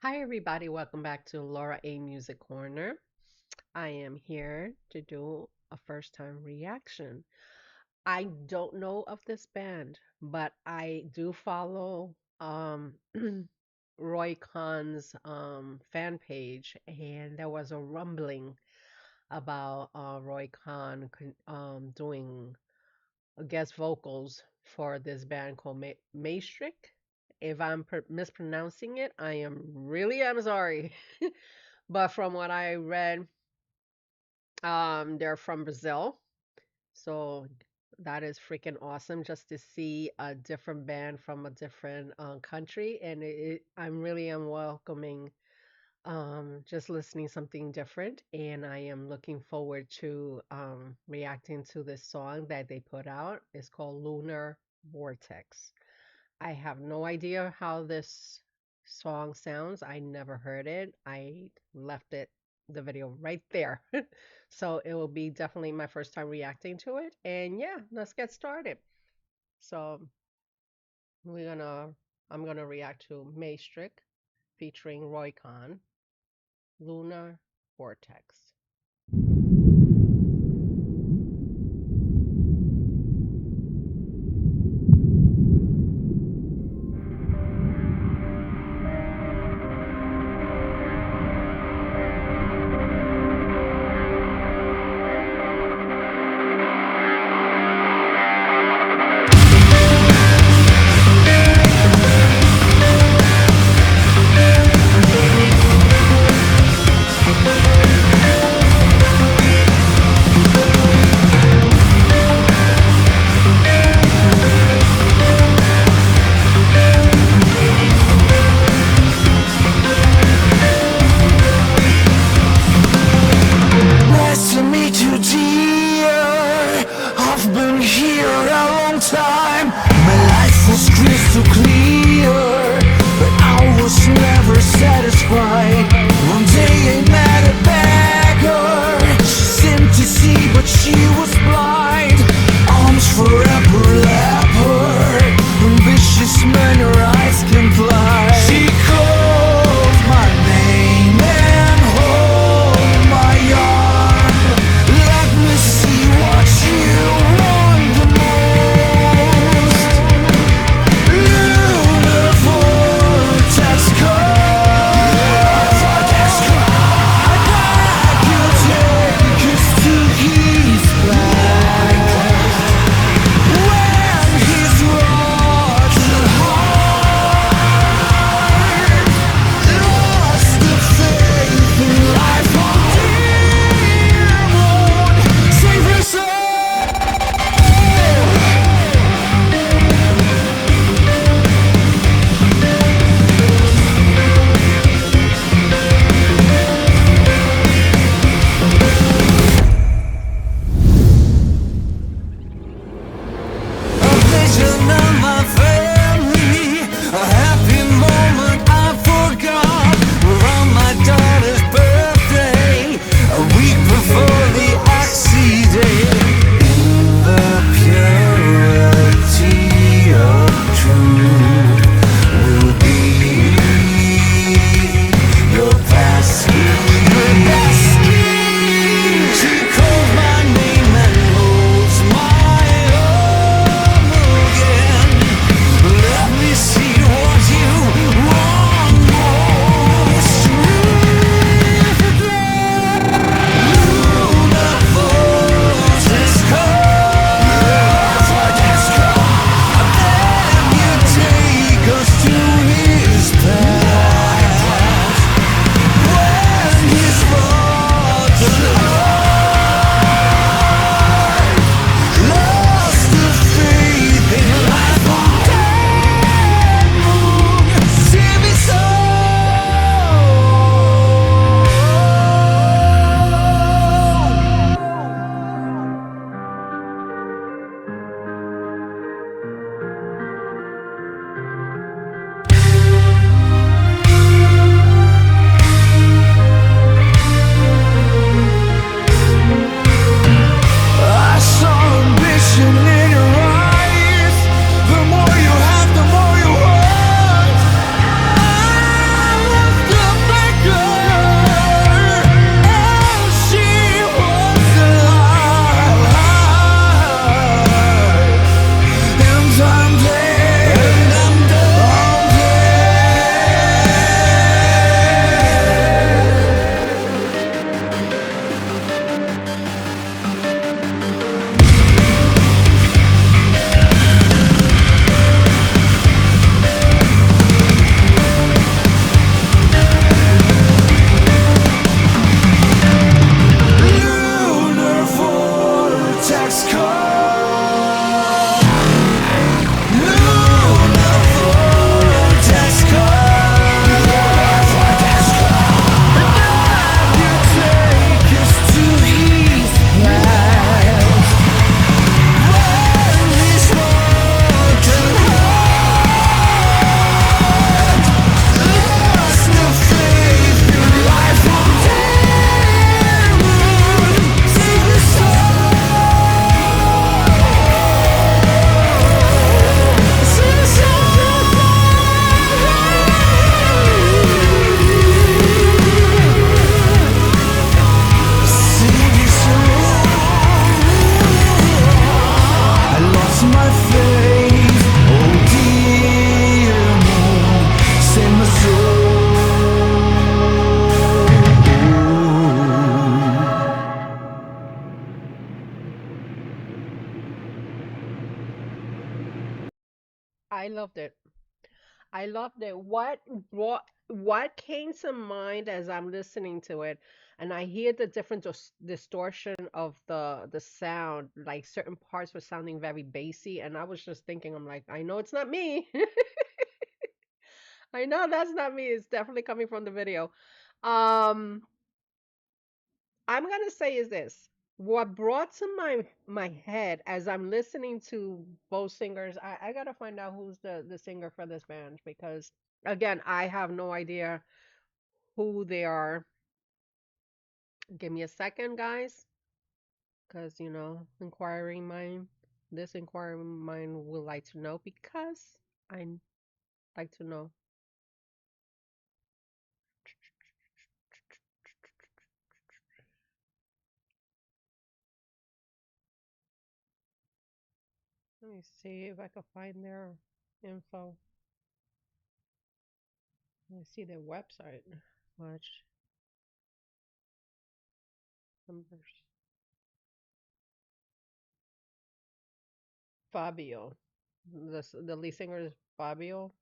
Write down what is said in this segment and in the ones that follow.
Hi, everybody. Welcome back to Laura A Music Corner. I am here to do a first time reaction. I don't know of this band, but I do follow Roy Kahn's fan page, and there was a rumbling about Roy Kahn doing guest vocals for this band called Maestrick. If I'm mispronouncing it, I'm sorry. But from what I read, they're from Brazil. So that is freaking awesome just to see a different band from a different country. And I'm really am welcoming just listening something different. And I am looking forward to reacting to this song that they put out. It's called Lunar Vortex. I have no idea how this song sounds. I never heard it. I left the video right there. So it will be definitely my first time reacting to it. And yeah, let's get started. So we're gonna I'm gonna react to Maestrick featuring Roy Kahn, Lunar Vortex. loved it. I loved it. What came to mind as I'm listening to it, and I hear the different distortion of the sound, like certain parts were sounding very bassy, and I was just thinking, I'm like, I know it's not me. I know that's not me. It's definitely coming from the video. Um, I'm gonna say is this. What brought to my head as I'm listening to both singers, I gotta find out who's the singer for this band because again, I have no idea who they are. Give me a second, guys, because this inquiring mind would like to know because I like to know. Let me see if I can find their info. Let me see their website. Watch numbers. Fabio. The lead singer is Fabio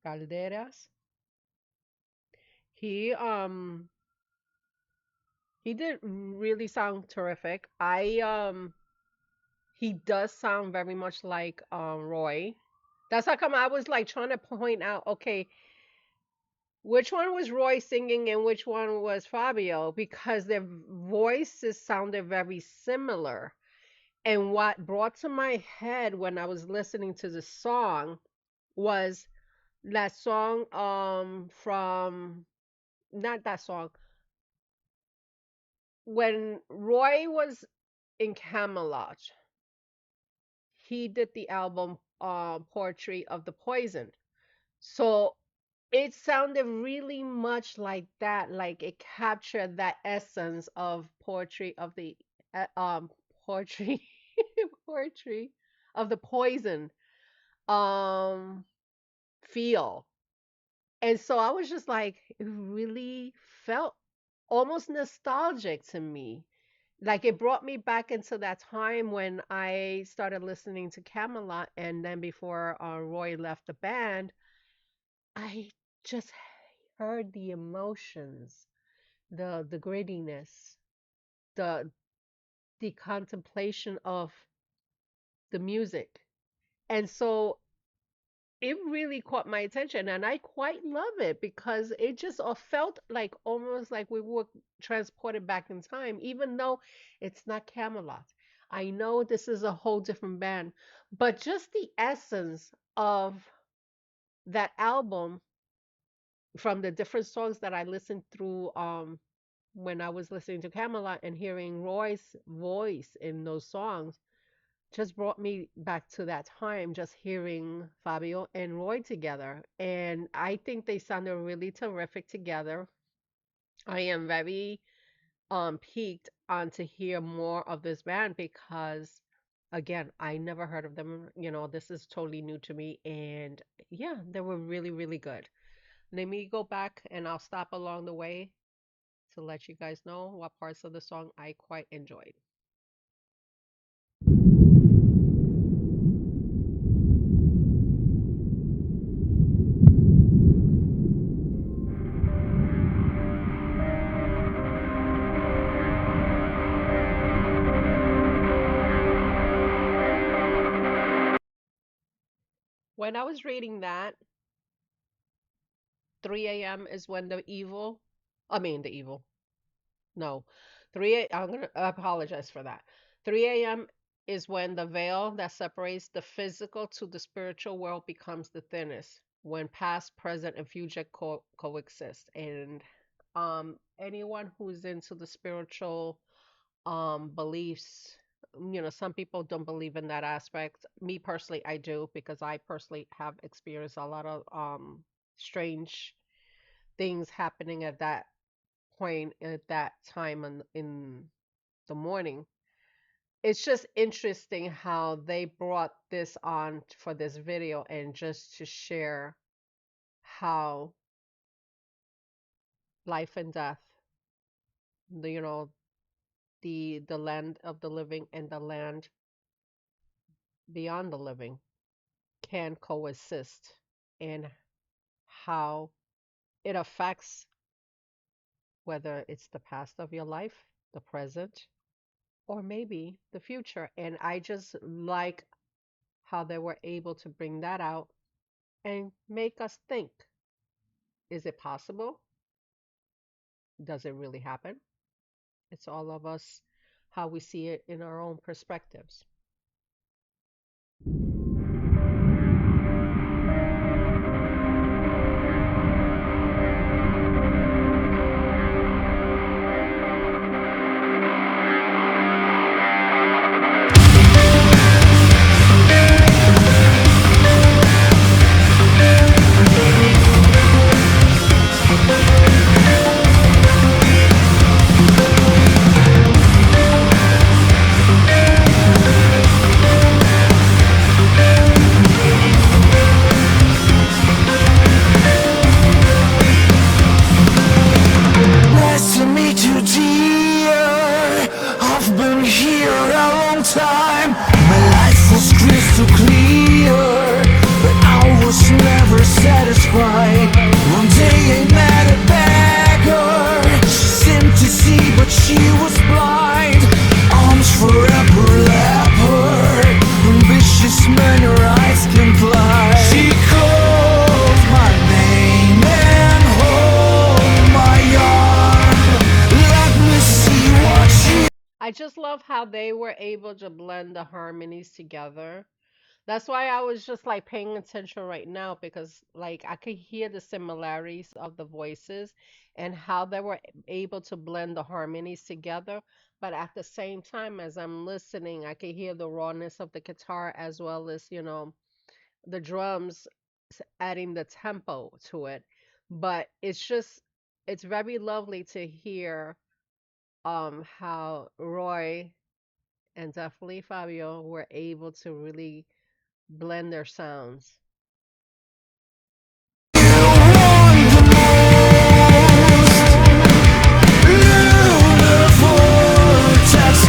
Calderas. He um he did really sound terrific. He does sound very much like Roy. That's how come I was like trying to point out, okay, which one was Roy singing and which one was Fabio because their voices sounded very similar. And what brought to my head when I was listening to the song was that song from not that song when Roy was in Camelot. He did the album Poetry of the Poisoned. So it sounded really much like that, like it captured that essence of poetry of the uh, um poetry poetry of the poison um feel. And so I was just like, it really felt almost nostalgic to me. Like it brought me back into that time when I started listening to Camelot, and then before Roy left the band, I just heard the emotions, the grittiness, the the contemplation of the music. And so it really caught my attention and I quite love it because it just felt like almost like we were transported back in time, even though it's not Camelot. I know this is a whole different band, but just the essence of that album from the different songs that I listened through when I was listening to Camelot and hearing Roy's voice in those songs just brought me back to that time, just hearing Fabio and Roy together. And I think they sounded really terrific together. I am very piqued on to hear more of this band because again, I never heard of them. This is totally new to me and yeah, they were really, really good. Let me go back and I'll stop along the way to let you guys know what parts of the song I quite enjoyed. When I was reading that, 3 a.m. is when the evil. No, I'm gonna apologize for that. 3 a.m. is when the veil that separates the physical to the spiritual world becomes the thinnest, when past, present, and future coexist. And anyone who's into the spiritual beliefs, some people don't believe in that aspect. Me personally, I do because I personally have experienced a lot of strange things happening at that point at that time in the morning. It's just interesting how they brought this on for this video and just to share how life and death, the you know, the land of the living and the land beyond the living can coexist and how it affects whether it's the past of your life, the present, or maybe the future. And I just like how they were able to bring that out and make us think, is it possible? Does it really happen? It's all of us, how we see it in our own perspectives. Nice to meet you, dear. I've been here a long time. My life was crystal clear, but I was never satisfied. One day I met a beggar. She seemed to see, but she was blind. Arms forever leopard. Ambitious man, her eyes can fly. She calls my name and holds my arm. Let me see what she. I just love how they were able to blend the harmonies together. That's why I was just like paying attention right now because like I could hear the similarities of the voices and how they were able to blend the harmonies together. But at the same time, as I'm listening, I could hear the rawness of the guitar as well as, the drums adding the tempo to it. But it's very lovely to hear how Roy and definitely Fabio were able to really blend their sounds. Lunar Vortex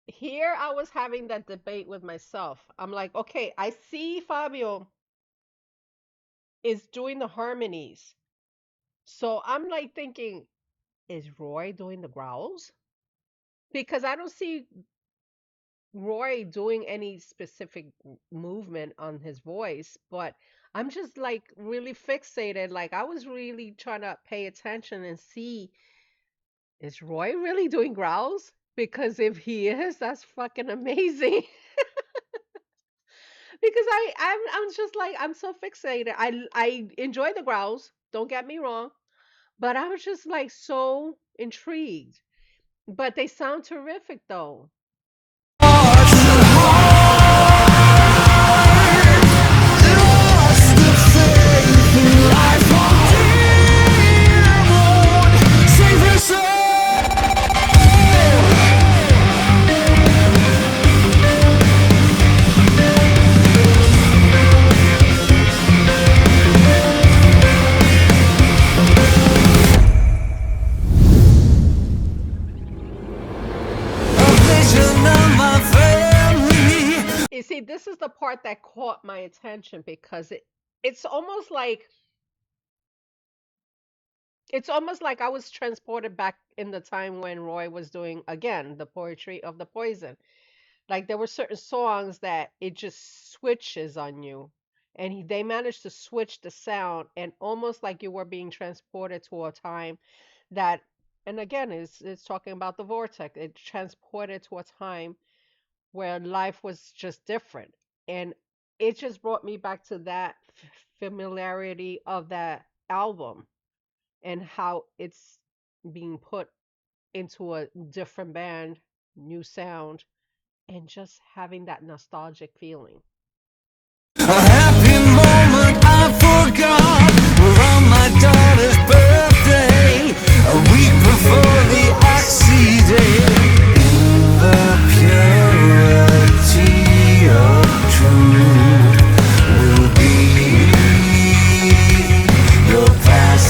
Here I was having that debate with myself. I'm like, okay, I see Fabio is doing the harmonies. So I'm like thinking, is Roy doing the growls? Because I don't see Roy doing any specific movement on his voice, but I'm just like really fixated. Like I was really trying to pay attention and see, is Roy really doing growls? Because if he is, that's fucking amazing. Because I'm just like I'm so fixated. I enjoy the growls, don't get me wrong, but I was just like so intrigued. But they sound terrific though. You see, this is the part that caught my attention because it's almost like it's almost like I was transported back in the time when Roy was doing again the poetry of the poison. Like there were certain songs that it just switches on you, and they managed to switch the sound, and almost like you were being transported to a time that, and again, it's talking about the vortex. It transported to a time where life was just different, and it just brought me back to that familiarity of that album and how it's being put into a different band, new sound, and just having that nostalgic feeling. A happy moment I forgot. We're on my daughter's birthday, a week before the accident. The purity of truth will be your past.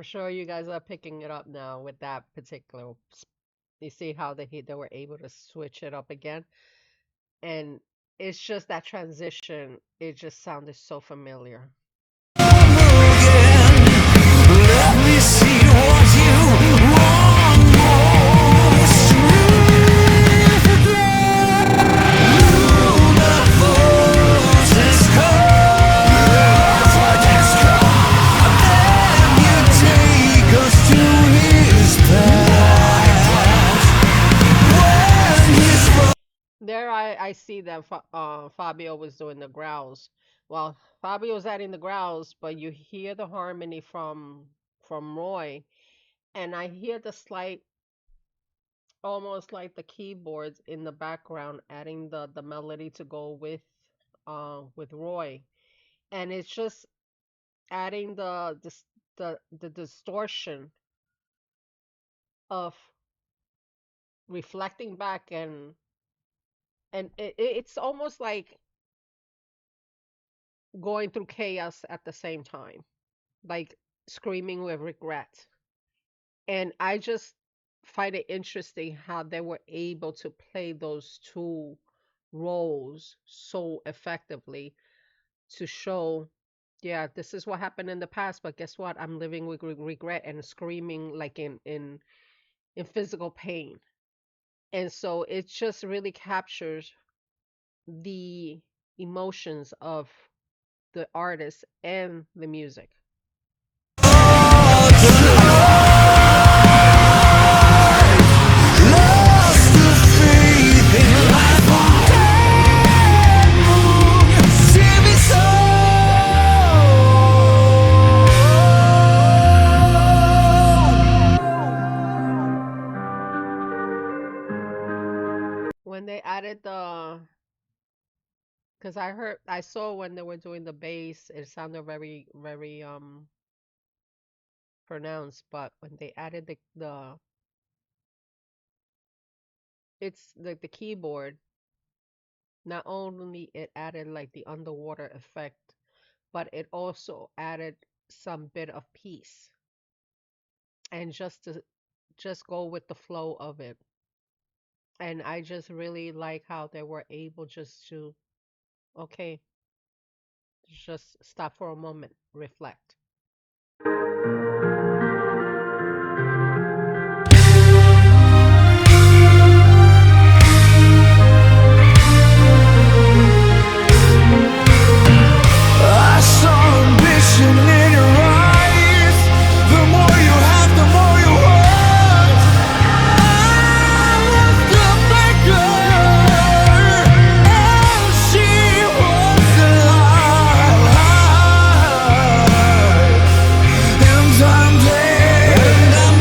sure you guys are picking it up now with that particular. You see how they were able to switch it up again, and it's just that transition. It just sounded so familiar. Let me see what you want most. Lunar Vortex then you take us to his past. When his There, I see that Fabio was doing the growls. Well, Fabio's adding the growls, but you hear the harmony from Roy, and I hear the slight, almost like the keyboards in the background, adding the melody to go with Roy, and it's just adding the distortion of reflecting back, and it's almost like going through chaos at the same time, like screaming with regret. And I just find it interesting how they were able to play those two roles so effectively to show, yeah, this is what happened in the past, but guess what? I'm living with regret and screaming like in physical pain. And so it just really captures the emotions of the artist and the music. lost the faith in life on dead moon. Save me so. When they added the, because I saw when they were doing the bass, it sounded very pronounced, but when they added it's like the keyboard, not only it added like the underwater effect, but it also added some bit of peace, and just go with the flow of it. And I just really like how they were able just to, okay, just stop for a moment, reflect. I saw ambition in your eyes. The more you have, the more you want. I was the beggar, and she was alive. And I'm dead. I'm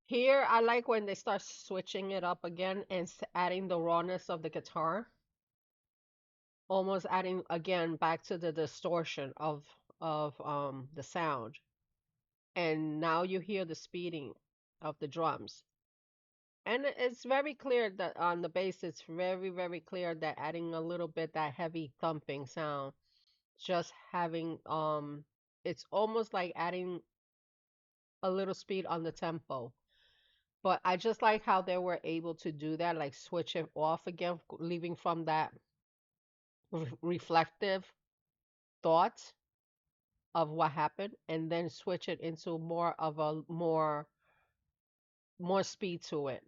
Here, I like when they start switching it up again and adding the rawness of the guitar, almost adding again back to the distortion of the sound. And now you hear the speeding of the drums. And it's very clear that on the bass, it's very clear that adding a little bit that heavy thumping sound, just having it's almost like adding a little speed on the tempo. But I just like how they were able to do that, like switch it off again, leaving from that reflective thought of what happened, and then switch it into more of a more speed to it,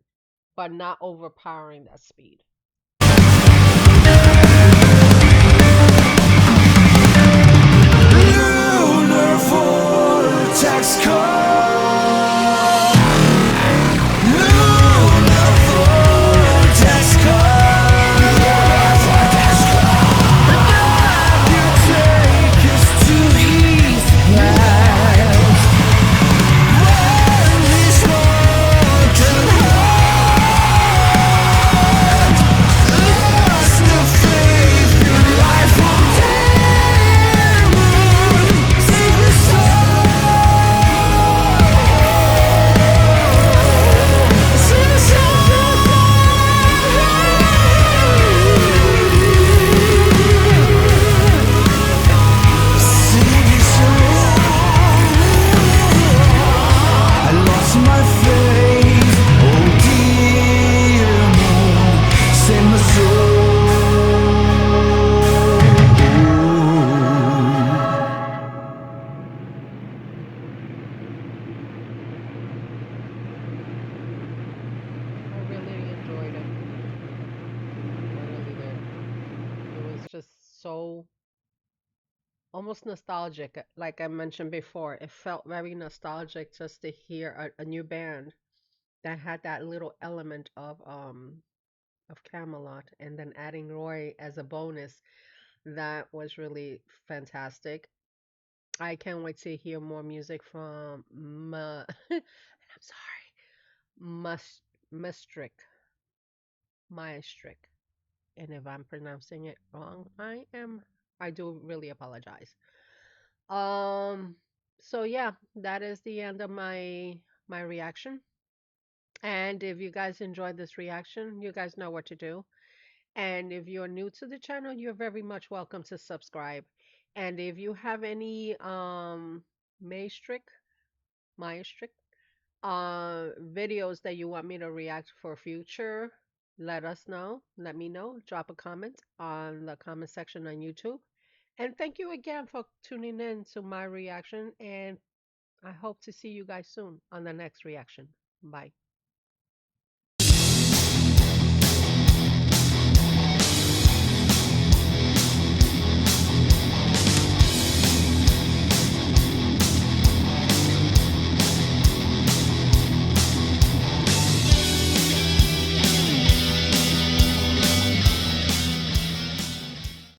but not overpowering that speed. Lunar Vortex Lunar Vortex you take us to his past. When his broken heart lost the faith in life on dead moon. Save us all. so almost nostalgic. Like I mentioned before, it felt very nostalgic just to hear a new band that had that little element of Camelot, and then adding Roy as a bonus. That was really fantastic. I can't wait to hear more music from I'm sorry, Mus Maestrick, Maestrick. And if I'm pronouncing it wrong, I do really apologize. Um, so yeah, that is the end of my reaction. And if you guys enjoyed this reaction, you guys know what to do. And if you're new to the channel, you're very much welcome to subscribe. And if you have any Maestrick, Maestrick videos that you want me to react for future, let us know. Let me know. Drop a comment on the comment section on YouTube. And thank you again for tuning in to my reaction. And I hope to see you guys soon on the next reaction. Bye.